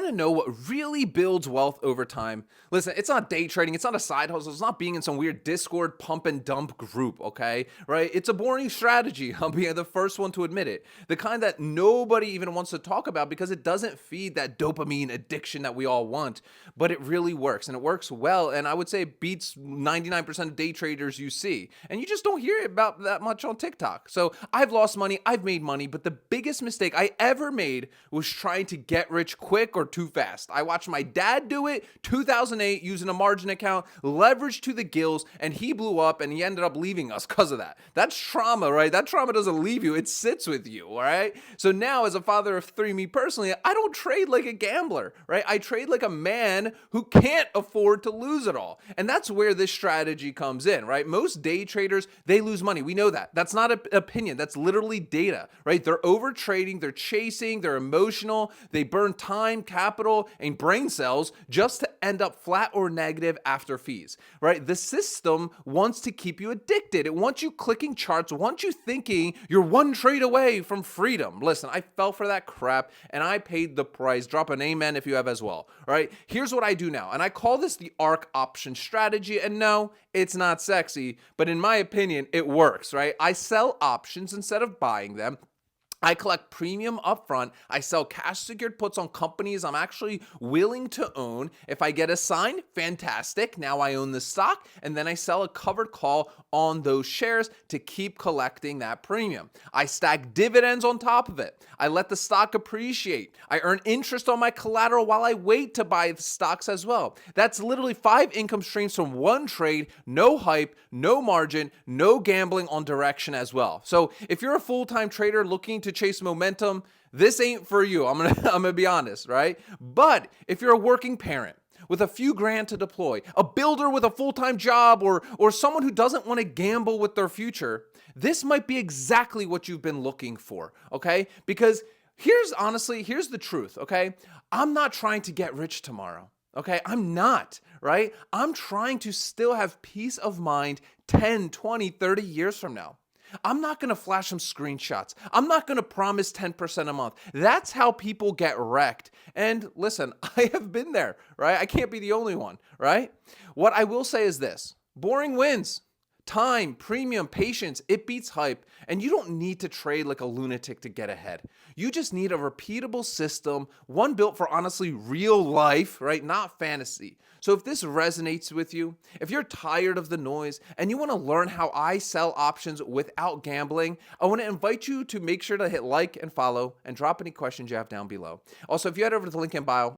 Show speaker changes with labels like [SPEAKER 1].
[SPEAKER 1] to know what really builds wealth over time? Listen, it's not day trading, it's not a side hustle, it's not being in some weird Discord pump and dump group, okay? Right? It's a boring strategy. I'll be the first one to admit it. The kind that nobody even wants to talk about because it doesn't feed that dopamine addiction that we all want, but it really works and it works well. And I would say it beats 99% of day traders you see. And you just don't hear about that much on TikTok. So I've lost money, I've made money, but the biggest mistake I ever made was trying to get rich quick or too fast. I watched my dad do it 2008 using a margin account, leveraged to the gills, and he blew up and he ended up leaving us because of that. That's trauma, right? That trauma doesn't leave you, it sits with you, all right? So now, as a father of three, me personally, I don't trade like a gambler, right? I trade like a man who can't afford to lose it all. And that's where this strategy comes in, right? Most day traders, they lose money. We know that. That's not an opinion. That's literally data, right? They're over trading, they're chasing, they're emotional, they burn time, capital, and brain cells just to end up flat or negative after fees, right? The system wants to keep you addicted. It wants you clicking charts, wants you thinking you're one trade away from freedom. Listen, I fell for that crap and I paid the price. Drop an amen if you have as well, right? Here's what I do now, and I call this the ARC option strategy. And no, it's not sexy, but in my opinion, it works, right? I sell options instead of buying them. I collect premium upfront. I sell cash secured puts on companies I'm actually willing to own. If I get a sign, fantastic. Now I own the stock. And then I sell a covered call on those shares to keep collecting that premium. I stack dividends on top of it. I let the stock appreciate. I earn interest on my collateral while I wait to buy the stocks as well. That's literally 5 income streams from one trade, no hype, no margin, no gambling on direction as well. So if you're a full-time trader looking to chase momentum, this ain't for you. I'm gonna be honest, right? But if you're a working parent with a few grand to deploy, a builder with a full-time job, or someone who doesn't want to gamble with their future, this might be exactly what you've been looking for, okay? Because here's the truth, okay? I'm not trying to get rich tomorrow. Okay, I'm not, right? I'm trying to still have peace of mind 10, 20, 30 years from now. I'm not going to flash some screenshots. I'm not going to promise 10% a month. That's how people get wrecked. And listen, I have been there, right? I can't be the only one, right? What I will say is this: boring wins. Time, premium, patience, it beats hype. And you don't need to trade like a lunatic to get ahead. You just need a repeatable system, one built for honestly real life, right? Not fantasy. So if this resonates with you, if you're tired of the noise and you want to learn how I sell options without gambling, I want to invite you to make sure to hit like and follow and drop any questions you have down below. Also, if you head over to the link in bio,